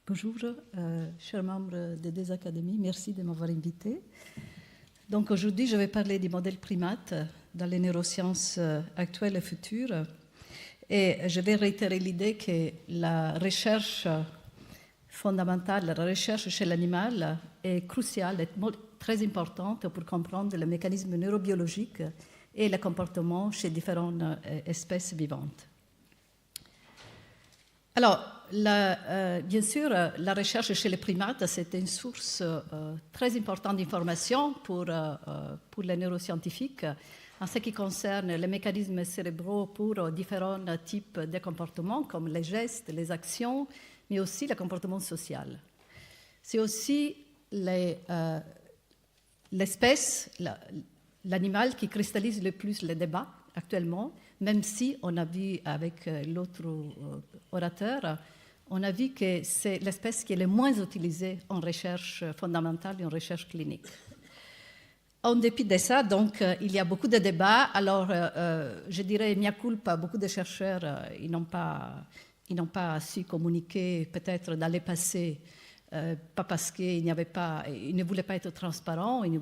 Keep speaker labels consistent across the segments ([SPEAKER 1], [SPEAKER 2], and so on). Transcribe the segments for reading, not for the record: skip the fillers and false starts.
[SPEAKER 1] Bonjour, chers membres des deux académies, merci de m'avoir invité. Donc aujourd'hui, je vais parler du modèle primate dans les neurosciences actuelles et futures. Et je vais réitérer l'idée que la recherche fondamentale, la recherche chez l'animal est cruciale, est très importante pour comprendre les mécanismes neurobiologiques et le comportement chez différentes espèces vivantes. Alors, bien sûr, la recherche chez les primates, c'est une source très importante d'informations pour les neuroscientifiques en ce qui concerne les mécanismes cérébraux pour différents types de comportements, comme les gestes, les actions, mais aussi le comportement social. C'est aussi l'espèce, l'animal qui cristallise le plus les débats actuellement, même si on a vu avec l'autre orateur, on a vu que c'est l'espèce qui est le moins utilisée en recherche fondamentale et en recherche clinique. En dépit de ça, donc, il y a beaucoup de débats. Alors, je dirais, mea culpa, beaucoup de chercheurs, ils n'ont pas su communiquer peut-être dans le passé, pas parce qu'ils ne voulaient pas être transparents, ils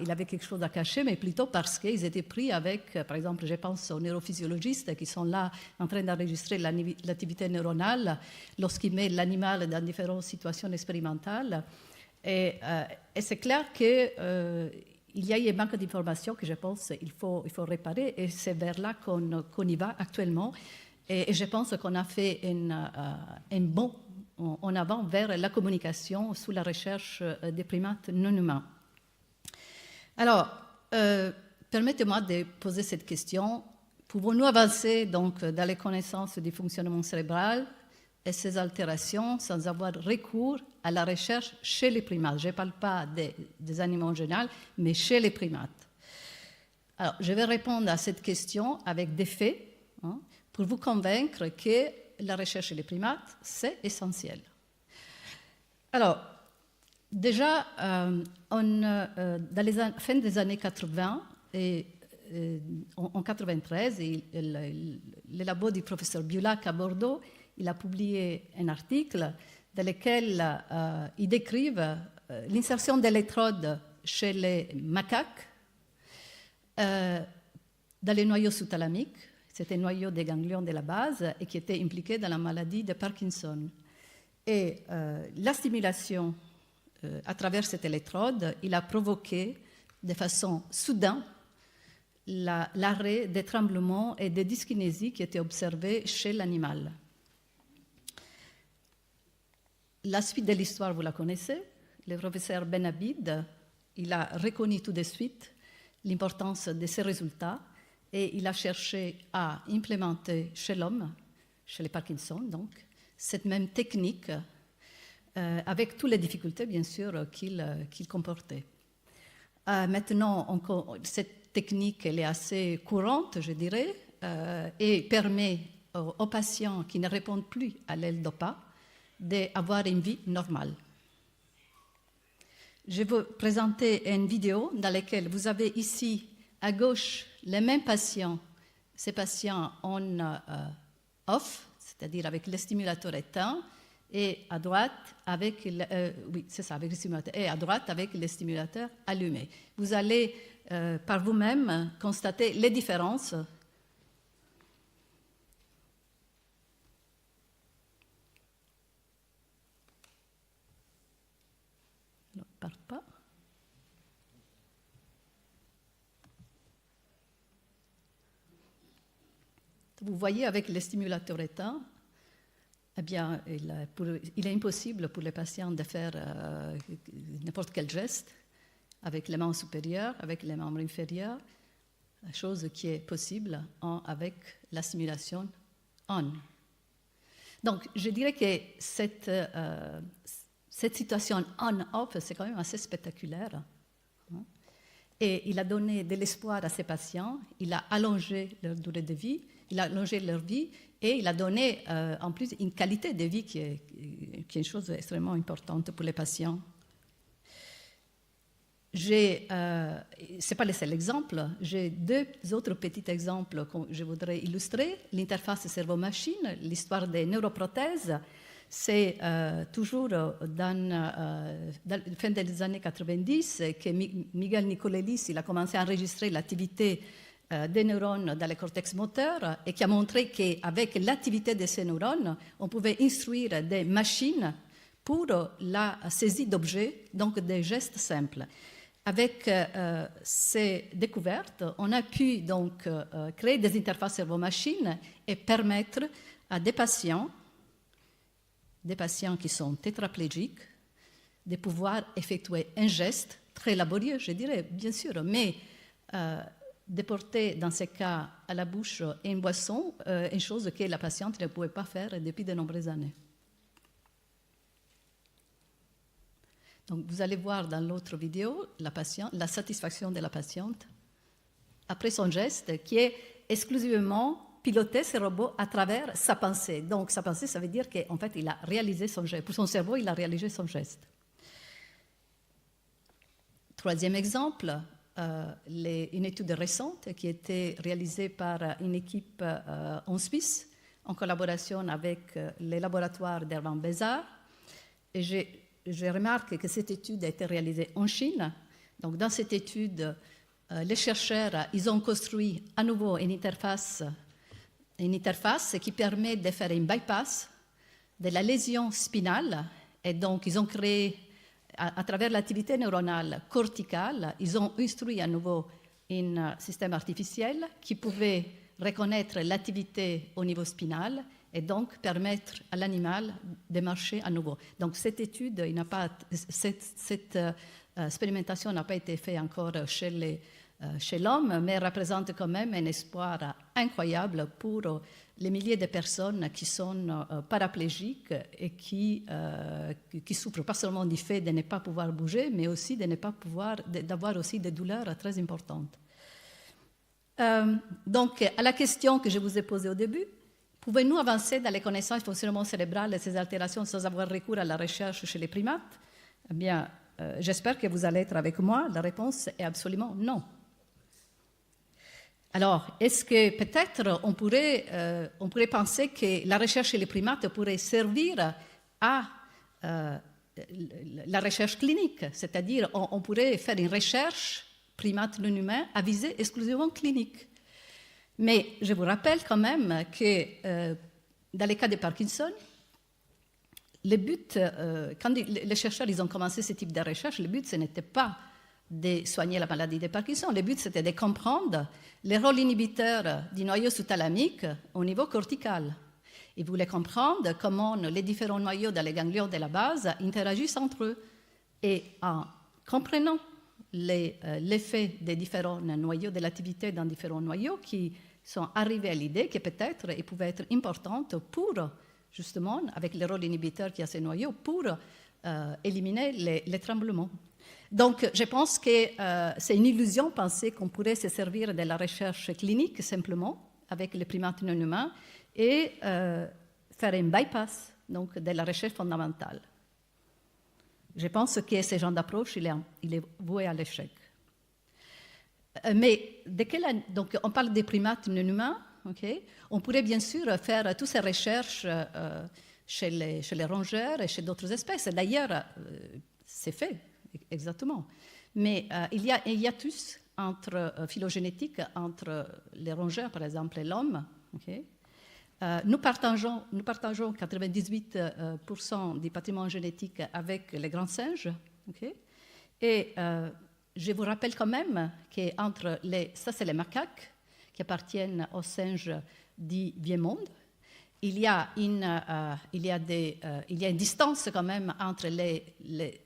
[SPEAKER 1] avaient quelque chose à cacher, mais plutôt parce qu'ils étaient pris avec, par exemple, je pense aux neurophysiologistes qui sont là en train d'enregistrer l'activité neuronale lorsqu'ils mettent l'animal dans différentes situations expérimentales. Et c'est clair qu'il y a un manque d'informations que je pense qu'il faut réparer, et c'est vers là qu'on y va actuellement. Et je pense qu'on a fait un bond en avant vers la communication sous la recherche des primates non humains. Alors, permettez-moi de poser cette question. Pouvons-nous avancer donc dans les connaissances du fonctionnement cérébral et ses altérations sans avoir recours à la recherche chez les primates? Je ne parle pas des animaux en général, mais chez les primates. Alors, je vais répondre à cette question avec des faits, pour vous convaincre que la recherche chez les primates, c'est essentiel. Alors, déjà, dans les fin des années 80, et en 1993, le labo du professeur Biulac à Bordeaux, il a publié un article dans lequel il décrivent l'insertion d'électrodes chez les macaques dans les noyaux sous-thalamiques. C'était un noyau des ganglions de la base et qui était impliqué dans la maladie de Parkinson. Et la stimulation à travers cette électrode, il a provoqué de façon soudaine l'arrêt des tremblements et des dyskinésies qui étaient observés chez l'animal. La suite de l'histoire, vous la connaissez. Le professeur Ben Abid, il a reconnu tout de suite l'importance de ces résultats. Et il a cherché à implémenter chez l'homme, chez les Parkinson, donc, cette même technique, avec toutes les difficultés, bien sûr, qu'il comportait. Maintenant, cette technique, elle est assez courante, je dirais, et permet aux patients qui ne répondent plus à l'L-DOPA d'avoir une vie normale. Je vais vous présenter une vidéo dans laquelle vous avez ici, à gauche, les mêmes patients, ces patients en off, c'est-à-dire avec le stimulateur éteint, et à droite avec avec le stimulateur, et à droite avec le stimulateur allumé. Vous allez par vous-même constater les différences. On ne part pas. Vous voyez, avec le stimulateur éteint, eh bien, il est impossible pour les patients de faire n'importe quel geste avec les mains supérieures, avec les membres inférieurs, chose qui est possible avec la stimulation on. Donc, je dirais que cette situation on-off, c'est quand même assez spectaculaire. Et il a donné de l'espoir à ces patients, il a allongé leur durée de vie, il a allongé leur vie et il a donné en plus une qualité de vie qui est une chose extrêmement importante pour les patients. Ce n'est pas le seul exemple, j'ai deux autres petits exemples que je voudrais illustrer. L'interface cerveau-machine, l'histoire des neuroprothèses, C'est toujours dans la fin des années 90 que Miguel Nicolelis il a commencé à enregistrer l'activité des neurones dans le cortex moteur et qui a montré qu'avec l'activité de ces neurones, on pouvait instruire des machines pour la saisie d'objets, donc des gestes simples. Avec ces découvertes, on a pu donc créer des interfaces cerveau-machine et permettre à des patients qui sont tétraplégiques de pouvoir effectuer un geste très laborieux, je dirais, bien sûr, mais de porter dans ces cas à la bouche une boisson, une chose que la patiente ne pouvait pas faire depuis de nombreuses années. Donc, vous allez voir dans l'autre vidéo la satisfaction de la patiente après son geste qui est exclusivement piloter ce robot à travers sa pensée. Donc, sa pensée, ça veut dire qu'en fait, il a réalisé son geste. Pour son cerveau, il a réalisé son geste. Troisième exemple, une étude récente qui a été réalisée par une équipe en Suisse en collaboration avec les laboratoires d'Hermann Bézard. Et je remarque que cette étude a été réalisée en Chine. Donc, dans cette étude, les chercheurs ils ont construit à nouveau une interface qui permet de faire un bypass de la lésion spinale. Et donc, ils ont créé, à travers l'activité neuronale corticale, ils ont instruit à nouveau un système artificiel qui pouvait reconnaître l'activité au niveau spinal et donc permettre à l'animal de marcher à nouveau. Donc, cette étude, cette expérimentation n'a pas été faite encore chez l'homme, mais représente quand même un espoir incroyable pour les milliers de personnes qui sont paraplégiques et qui souffrent pas seulement du fait de ne pas pouvoir bouger, mais aussi de ne pas pouvoir, d'avoir aussi des douleurs très importantes. Donc, à la question que je vous ai posée au début, pouvons-nous avancer dans les connaissances du fonctionnement cérébral et ces altérations sans avoir recours à la recherche chez les primates? Eh bien, j'espère que vous allez être avec moi. La réponse est absolument non. Alors, est-ce que peut-être on pourrait penser que la recherche chez les primates pourrait servir à la recherche clinique, c'est-à-dire on pourrait faire une recherche primate non humain à visée exclusivement clinique. Mais je vous rappelle quand même que dans les cas de Parkinson, le but, quand les chercheurs ils ont commencé ce type de recherche, le but ce n'était pas de soigner la maladie de Parkinson. Le but, c'était de comprendre les rôles inhibiteurs du noyau sous-thalamique au niveau cortical. Ils voulaient comprendre comment les différents noyaux dans les ganglions de la base interagissent entre eux. Et en comprenant l'effet des différents noyaux, de l'activité dans différents noyaux, qui sont arrivés à l'idée que peut-être ils pouvaient être importantes pour, justement, avec les rôles inhibiteurs qu'il y a ces noyaux, pour éliminer les tremblements. Donc, je pense que c'est une illusion penser qu'on pourrait se servir de la recherche clinique simplement avec les primates non humains et faire un bypass donc, de la recherche fondamentale. Je pense que ce genre d'approche, il est voué à l'échec. Mais donc, on parle des primates non humains. Okay? On pourrait bien sûr faire toutes ces recherches chez les rongeurs et chez d'autres espèces. D'ailleurs, c'est fait. Exactement. Mais il y a un hiatus phylogénétique entre les rongeurs, par exemple, et l'homme. Okay? Nous partageons 98% du patrimoine génétique avec les grands singes. Okay? Et je vous rappelle quand même qu'entre ça, c'est les macaques qui appartiennent aux singes du vieux monde. Il y a une distance quand même entre les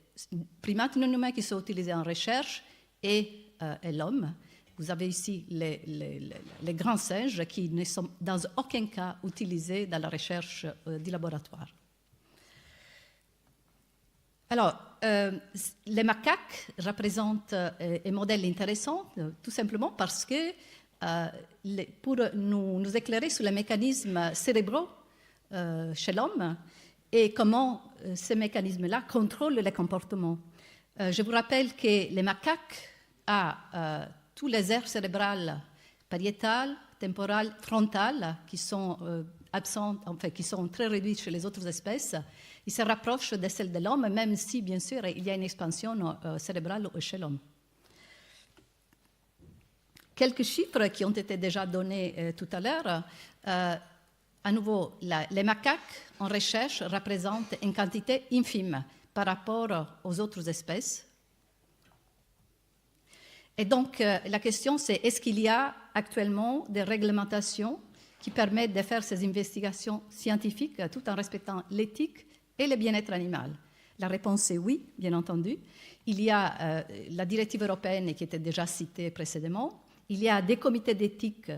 [SPEAKER 1] primates non humains qui sont utilisés en recherche et l'homme. Vous avez ici les grands singes qui ne sont dans aucun cas utilisés dans la recherche du laboratoire. Alors, les macaques représentent un modèle intéressant, tout simplement parce que pour nous éclairer sur les mécanismes cérébraux chez l'homme, et comment ces mécanismes-là contrôlent les comportements. Je vous rappelle que les macaques ont tous les aires cérébrales pariétales, temporales, frontales qui sont absentes, enfin, qui sont très réduites chez les autres espèces, ils se rapprochent de celles de l'homme, même si, bien sûr, il y a une expansion cérébrale chez l'homme. Quelques chiffres qui ont été déjà donnés tout à l'heure. À nouveau, les macaques en recherche représentent une quantité infime par rapport aux autres espèces. Et donc, la question, c'est est-ce qu'il y a actuellement des réglementations qui permettent de faire ces investigations scientifiques tout en respectant l'éthique et le bien-être animal? La réponse est oui, bien entendu. Il y a la directive européenne qui était déjà citée précédemment. Il y a des comités d'éthique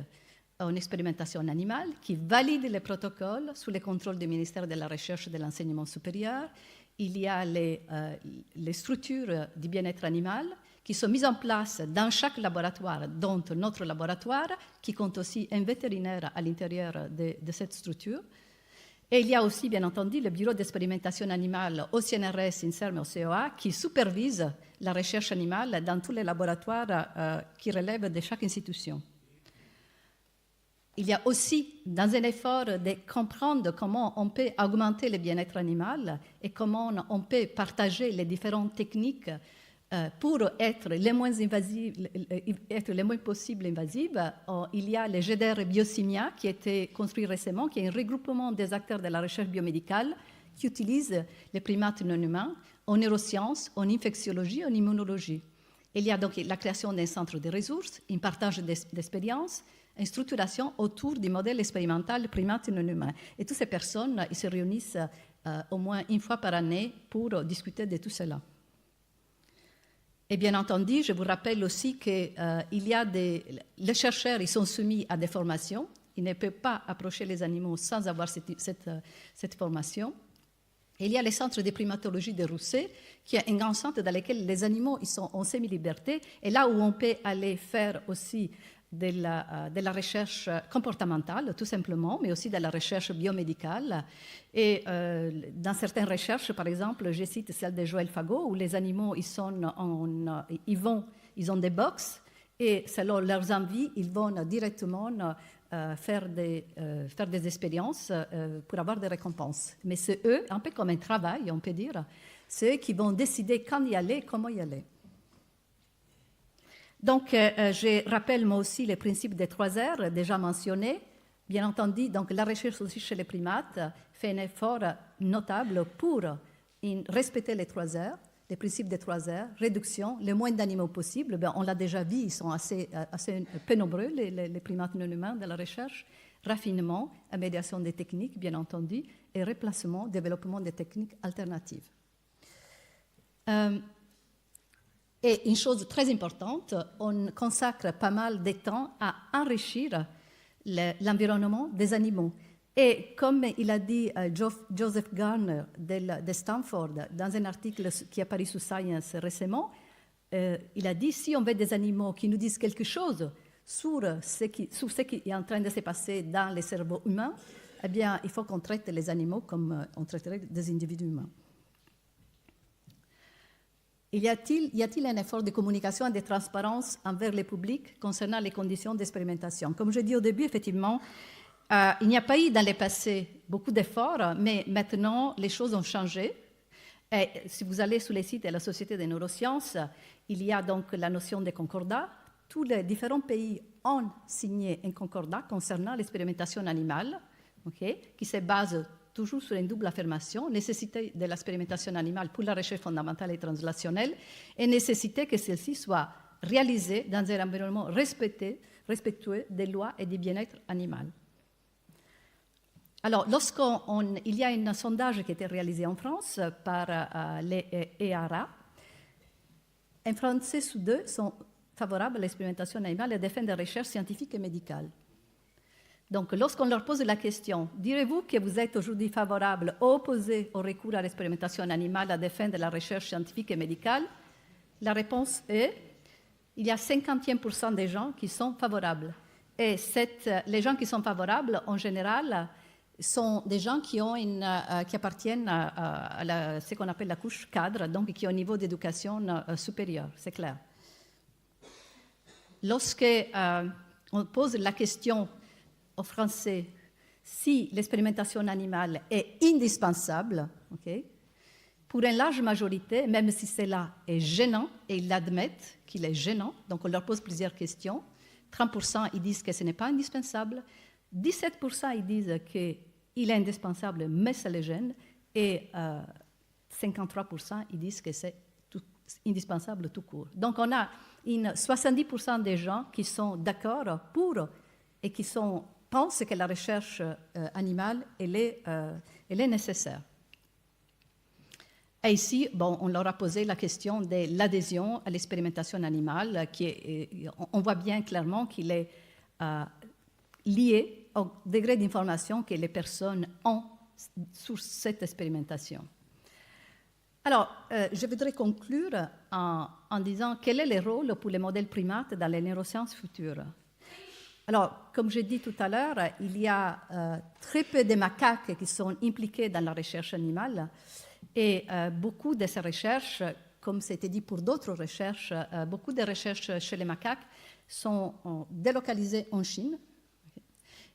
[SPEAKER 1] en expérimentation animale qui valident les protocoles sous le contrôle du ministère de la Recherche et de l'Enseignement supérieur. Il y a les structures du bien-être animal qui sont mises en place dans chaque laboratoire, dont notre laboratoire, qui compte aussi un vétérinaire à l'intérieur de cette structure. Et il y a aussi, bien entendu, le bureau d'expérimentation animale au CNRS, INSERM et au COA qui supervise la recherche animale dans tous les laboratoires qui relèvent de chaque institution. Il y a aussi, dans un effort de comprendre comment on peut augmenter le bien-être animal et comment on peut partager les différentes techniques pour être les moins invasives, être le moins possible invasives, il y a le GDR Biosimia qui a été construit récemment, qui est un regroupement des acteurs de la recherche biomédicale qui utilisent les primates non humains en neurosciences, en infectiologie, en immunologie. Il y a donc la création d'un centre de ressources, un partage d'expériences, une structuration autour du modèle expérimental primates non humains. Et toutes ces personnes, ils se réunissent au moins une fois par année pour discuter de tout cela. Et bien entendu, je vous rappelle aussi qu'il y a les chercheurs, ils sont soumis à des formations. Ils ne peuvent pas approcher les animaux sans avoir cette formation. Et il y a le centre de primatologie de Rousset, qui est un grand centre dans lequel les animaux ils sont en semi-liberté, et là où on peut aller faire aussi de la recherche comportementale, tout simplement, mais aussi de la recherche biomédicale. Et dans certaines recherches, par exemple, je cite celle de Joël Fagot, où les animaux, ils ont des box, et selon leurs envies, ils vont directement faire des expériences pour avoir des récompenses. Mais c'est eux, un peu comme un travail, on peut dire, c'est eux qui vont décider quand y aller, comment y aller. Donc, je rappelle moi aussi les principes des 3 R déjà mentionnés. Bien entendu, donc, la recherche aussi chez les primates fait un effort notable pour respecter les 3 R, les principes des 3 R, réduction, le moins d'animaux possible. Ben, on l'a déjà vu, ils sont assez peu nombreux, les primates non humains de la recherche. Raffinement, amélioration des techniques, bien entendu, et remplacement, développement des techniques alternatives. Et une chose très importante, on consacre pas mal de temps à enrichir l'environnement des animaux. Et comme il a dit Joseph Garner de Stanford dans un article qui est apparu sur Science récemment, il a dit si on veut des animaux qui nous disent quelque chose sur ce qui est en train de se passer dans les cerveaux humains, eh bien, il faut qu'on traite les animaux comme on traiterait des individus humains. Y a-t-il un effort de communication et de transparence envers le public concernant les conditions d'expérimentation? Comme je dis au début, effectivement, il n'y a pas eu dans le passé beaucoup d'efforts, mais maintenant, les choses ont changé. Et si vous allez sur le site de la Société des neurosciences, il y a donc la notion de concordat. Tous les différents pays ont signé un concordat concernant l'expérimentation animale, qui se base toujours sur une double affirmation, nécessité de l'expérimentation animale pour la recherche fondamentale et translationnelle, et nécessité que celle-ci soit réalisée dans un environnement respectueux des lois et du bien-être animal. Alors, il y a un sondage qui a été réalisé en France par l'EARA, un Français sur 2 sont favorables à l'expérimentation animale et à des fins de recherche scientifique et médicale. Donc, lorsqu'on leur pose la question, direz-vous que vous êtes aujourd'hui favorable ou opposé au recours à l'expérimentation animale à des fins de la recherche scientifique et médicale? La réponse est, il y a 51% des gens qui sont favorables. Et les gens qui sont favorables, en général, sont des gens qui appartiennent à ce qu'on appelle la couche cadre, donc qui ont un niveau d'éducation supérieur, c'est clair. Lorsqu'on pose la question aux Français, si l'expérimentation animale est indispensable, okay, pour une large majorité, même si cela est gênant, et ils l'admettent qu'il est gênant, donc on leur pose plusieurs questions, 30% ils disent que ce n'est pas indispensable, 17% ils disent qu'il est indispensable, mais ça les gêne, et 53% ils disent que c'est indispensable tout court. Donc on a 70% des gens qui sont d'accord pour et qui pensent que la recherche animale elle est nécessaire. Et ici, on leur a posé la question de l'adhésion à l'expérimentation animale, on voit bien clairement qu'il est lié au degré d'information que les personnes ont sur cette expérimentation. Alors, je voudrais conclure en disant quel est le rôle pour les modèles primates dans les neurosciences futures. Alors, comme j'ai dit tout à l'heure, il y a très peu de macaques qui sont impliqués dans la recherche animale et beaucoup de ces recherches, comme c'était dit pour d'autres recherches, beaucoup de recherches chez les macaques sont délocalisées en Chine.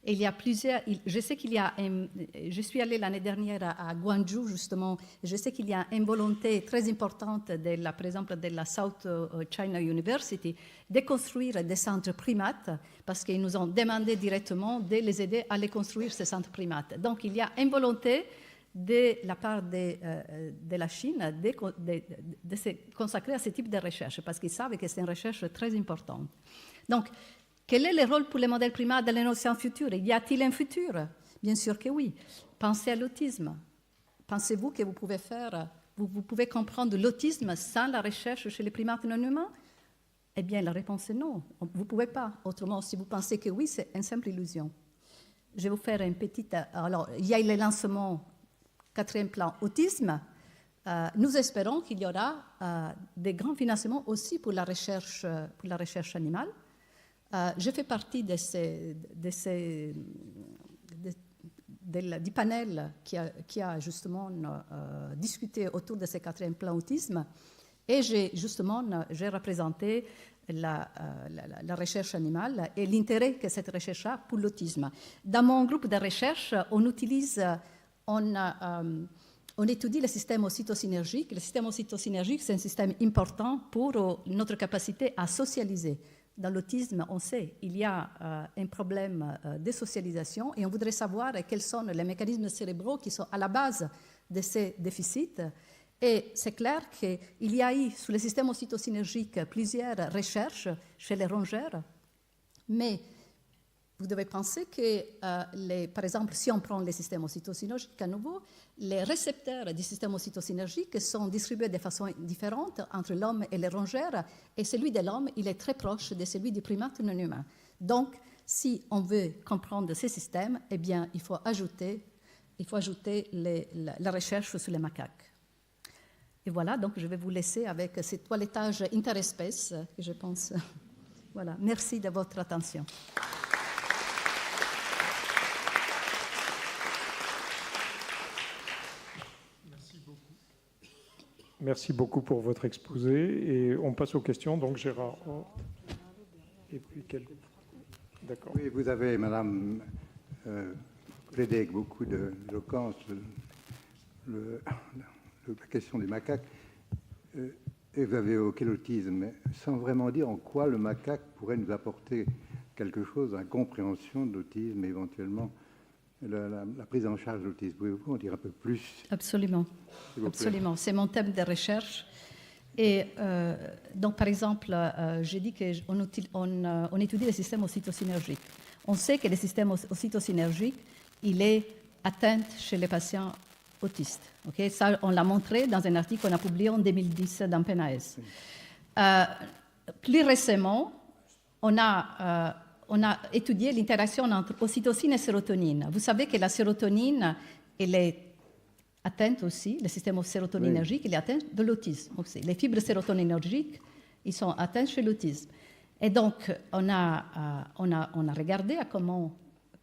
[SPEAKER 1] Et il y a plusieurs, je sais qu'il y a, je suis allée l'année dernière à Guangzhou justement, je sais qu'il y a une volonté très importante, par exemple de la South China University, de construire des centres primates, parce qu'ils nous ont demandé directement de les aider à les construire, ces centres primates. Donc il y a une volonté de la part de la Chine de se consacrer à ce type de recherche, parce qu'ils savent que c'est une recherche très importante. Donc, quel est le rôle pour les modèles primates dans les neurosciences futures? Y a-t-il un futur? Bien sûr que oui. Pensez à l'autisme. Pensez-vous que vous pouvez comprendre l'autisme sans la recherche chez les primates non humains? Eh bien, la réponse est non. Vous ne pouvez pas. Autrement, si vous pensez que oui, c'est une simple illusion. Je vais vous faire une petite... Alors, il y a le lancement 4e plan autisme. Nous espérons qu'il y aura des grands financements aussi pour la recherche animale. Je fais partie du panel qui a justement discuté autour de ce 4e plan autisme et j'ai représenté la recherche animale et l'intérêt que cette recherche a pour l'autisme. Dans mon groupe de recherche, on étudie le système ocytocinergique. Le système ocytocinergique, c'est un système important pour notre capacité à socialiser. Dans l'autisme, on sait qu'il y a un problème de socialisation et on voudrait savoir quels sont les mécanismes cérébraux qui sont à la base de ces déficits. Et c'est clair qu'il y a eu, sur le système ocytocinergique, plusieurs recherches chez les rongeurs, mais vous devez penser que, par exemple, si on prend le système ocytocinergique à nouveau, les récepteurs du système ocytocinergique sont distribués de façon différente entre l'homme et les rongeurs, et celui de l'homme, il est très proche de celui du primate non humain. Donc, si on veut comprendre ces systèmes, eh bien, il faut ajouter la recherche sur les macaques. Et voilà, donc je vais vous laisser avec ce toilettage interespèces, que je pense. Voilà, merci de votre attention.
[SPEAKER 2] Merci beaucoup pour votre exposé. Et on passe aux questions. Donc, Gérard. Et puis, d'accord.
[SPEAKER 3] Oui, vous avez, madame, plaidé avec beaucoup d'éloquence la question des macaques. Et vous avez évoqué l'autisme, mais sans vraiment dire en quoi le macaque pourrait nous apporter quelque chose à la compréhension de l'autisme et éventuellement la prise en charge de l'autisme. Pouvez-vous en dire un peu plus?
[SPEAKER 1] Absolument. Absolument. C'est mon thème de recherche. Et donc, par exemple, j'ai dit qu'on étudie le système ocytocinergique. On sait que le système ocytocinergique, il est atteint chez les patients autistes. Okay? Ça, on l'a montré dans un article qu'on a publié en 2010 dans PNAS. Plus récemment, on a étudié l'interaction entre ocytocine et sérotonine. Vous savez que la sérotonine, elle est atteinte aussi, le système sérotoninergique, il est atteint de l'autisme aussi. Les fibres sérotoninergiques, ils sont atteints chez l'autisme. Et donc, on a regardé à comment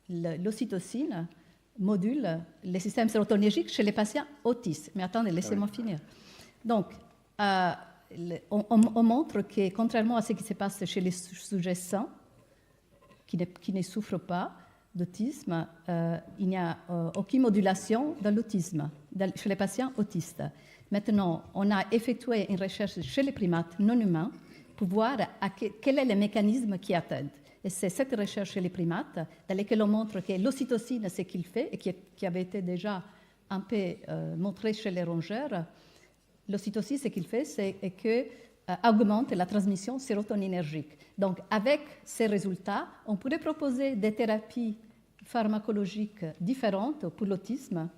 [SPEAKER 1] l'ocytocine module le système sérotoninergique chez les patients autistes. Mais attendez, laissez-moi finir. Donc, on montre que, contrairement à ce qui se passe chez les sujets sains, qui ne souffrent pas, d'autisme, il n'y a aucune modulation de l'autisme chez les patients autistes. Maintenant, on a effectué une recherche chez les primates non humains pour voir quel est le mécanisme qui atteignent. Et c'est cette recherche chez les primates dans laquelle on montre que l'ocytocine, ce qu'il fait, et qui avait été déjà un peu montré chez les rongeurs, l'ocytocine, ce qu'il fait, c'est que augmente la transmission sérotoninergique. Donc, avec ces résultats, on pourrait proposer des thérapies pharmacologiques différentes pour l'autisme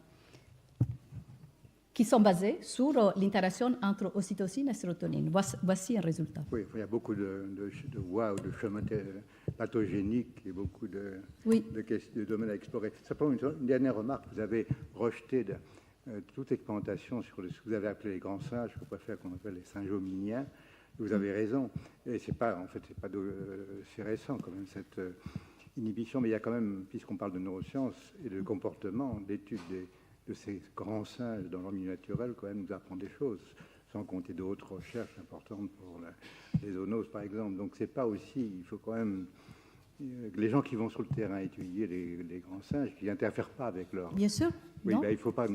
[SPEAKER 1] qui sont basées sur l'interaction entre ocytocine et sérotonine. Voici un résultat.
[SPEAKER 3] Oui, il y a beaucoup de voies ou de chemins pathogéniques et beaucoup de domaines à explorer. Simplement une dernière remarque. Vous avez rejeté toute expérimentation sur ce que vous avez appelé les grands singes, je préfère qu'on appelle les singes hominiens. Vous avez raison. Et c'est récent quand même cette inhibition, mais il y a quand même, puisqu'on parle de neurosciences et de comportement, d'études de ces grands singes dans leur milieu naturel, quand même nous apprend des choses, sans compter d'autres recherches importantes pour les zoonoses, par exemple. Donc c'est pas aussi, il faut quand même les gens qui vont sur le terrain étudier les grands singes, qui n'interfèrent pas avec leur...
[SPEAKER 1] Bien sûr.
[SPEAKER 3] Oui, ben, il ne faut pas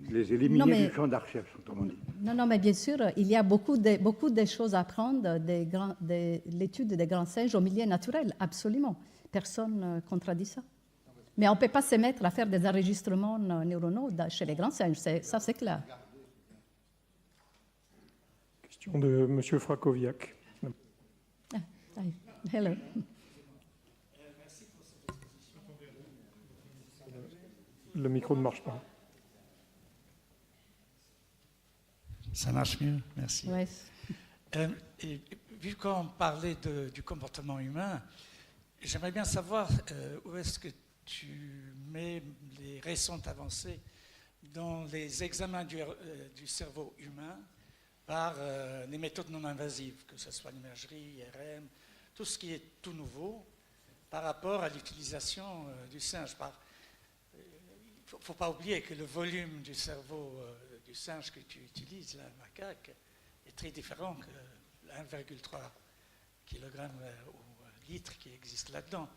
[SPEAKER 3] les éliminer du champ de la recherche, autrement dit.
[SPEAKER 1] Non, mais bien sûr, il y a beaucoup de choses à apprendre de l'étude des grands singes au milieu naturel, absolument. Personne ne contredit ça. Mais on ne peut pas se mettre à faire des enregistrements neuronaux chez les grands singes, ça c'est clair.
[SPEAKER 2] Question de M. Frakowiak.
[SPEAKER 1] Hello.
[SPEAKER 2] Le micro ne marche pas.
[SPEAKER 4] Ça marche mieux, merci.
[SPEAKER 1] Ouais.
[SPEAKER 4] Et vu qu'on parlait du comportement humain, j'aimerais bien savoir où est-ce que tu mets les récentes avancées dans les examens du cerveau humain par les méthodes non invasives, que ce soit l'imagerie, IRM, tout ce qui est tout nouveau par rapport à l'utilisation du singe. Il ne faut pas oublier que le volume du cerveau du singe que tu utilises, là, le macaque, est très différent que 1,3 kg ou litre qui existe là-dedans.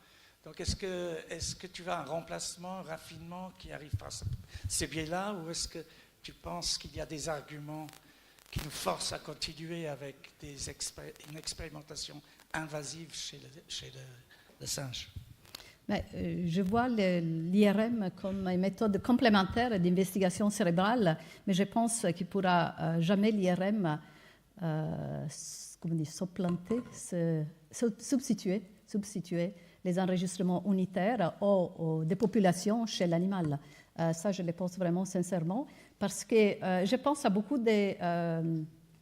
[SPEAKER 4] Donc, est-ce que tu as un remplacement, un raffinement qui arrive par ces biais-là, ou est-ce que tu penses qu'il y a des arguments qui nous forcent à continuer avec une expérimentation invasive chez le singe?
[SPEAKER 1] Mais, je vois l'IRM comme une méthode complémentaire d'investigation cérébrale, mais je pense qu'il ne pourra jamais l'IRM supplanter, substituer les enregistrements unitaires ou des populations chez l'animal. Ça, je le pense vraiment sincèrement, parce que je pense à beaucoup de...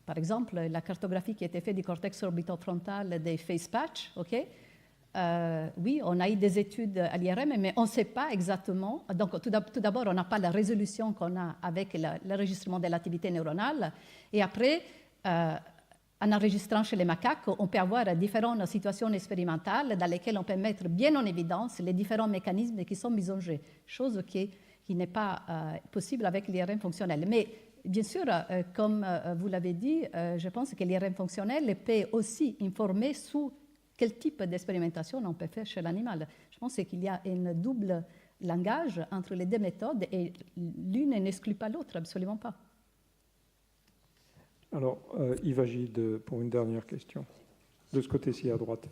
[SPEAKER 1] par exemple, la cartographie qui a été faite du cortex orbitofrontal des face patch, ok? Oui, on a eu des études à l'IRM, mais on ne sait pas exactement. Donc, tout d'abord, on n'a pas la résolution qu'on a avec l'enregistrement de l'activité neuronale. Et après, en enregistrant chez les macaques, on peut avoir différentes situations expérimentales dans lesquelles on peut mettre bien en évidence les différents mécanismes qui sont mis en jeu, chose qui n'est pas possible avec l'IRM fonctionnel. Mais bien sûr, comme vous l'avez dit, je pense que l'IRM fonctionnel peut aussi informer sur quel type d'expérimentation on peut faire chez l'animal. Je pense qu'il y a un double langage entre les deux méthodes et l'une n'exclut pas l'autre, absolument pas.
[SPEAKER 2] Alors, Yves Agide, pour une dernière question. De ce côté-ci, à droite.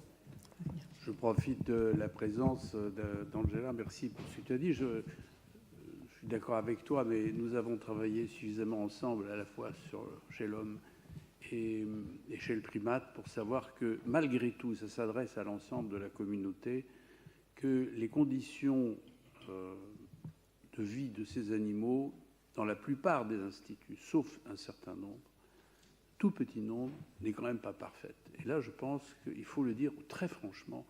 [SPEAKER 5] Je profite de la présence d'Angela. Merci pour ce que tu as dit. Je suis d'accord avec toi, mais nous avons travaillé suffisamment ensemble, à la fois chez l'homme et chez le primate, pour savoir que malgré tout, ça s'adresse à l'ensemble de la communauté, que les conditions de vie de ces animaux, dans la plupart des instituts, sauf un certain nombre, tout petit nombre, n'est quand même pas parfaite. Et là, je pense qu'il faut le dire très franchement,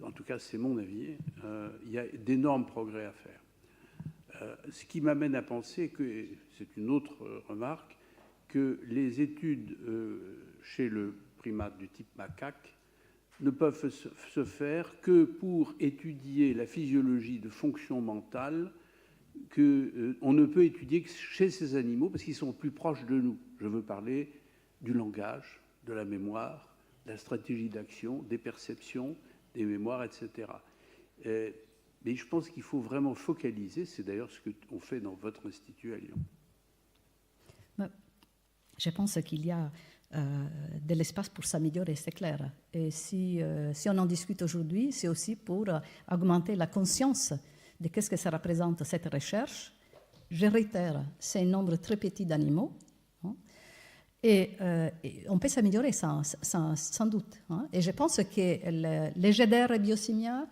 [SPEAKER 5] en tout cas c'est mon avis, il y a d'énormes progrès à faire. Ce qui m'amène à penser que, c'est une autre remarque, que les études chez le primate du type macaque ne peuvent se faire que pour étudier la physiologie de fonction mentale qu'on ne peut étudier que chez ces animaux parce qu'ils sont plus proches de nous. Je veux parler du langage, de la mémoire, de la stratégie d'action, des perceptions, des mémoires, etc. Mais je pense qu'il faut vraiment focaliser, c'est d'ailleurs ce qu'on fait dans votre institut à Lyon.
[SPEAKER 1] Je pense qu'il y a de l'espace pour s'améliorer, c'est clair. Et si on en discute aujourd'hui, c'est aussi pour augmenter la conscience de qu'est-ce que ça représente cette recherche. Je réitère, c'est un nombre très petit d'animaux. Hein, et on peut s'améliorer sans doute. Hein, et je pense que les GDR et Biosimia,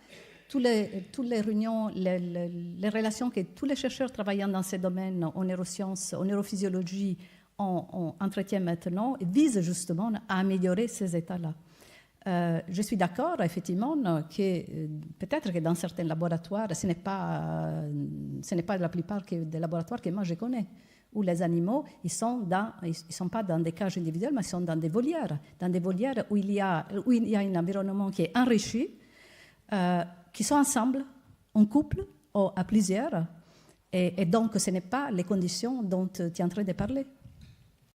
[SPEAKER 1] toutes les réunions, les relations que tous les chercheurs travaillant dans ces domaines, en neurosciences, en neurophysiologie, on entretient maintenant, visent justement à améliorer ces états-là. Je suis d'accord, effectivement, que peut-être que dans certains laboratoires, ce n'est pas la plupart des laboratoires que moi je connais, où les animaux, ils sont pas dans des cages individuelles, mais ils sont dans des volières où il y a un environnement qui est enrichi, qui sont ensemble, en couple ou à plusieurs, et donc ce n'est pas les conditions dont tu es en train de parler.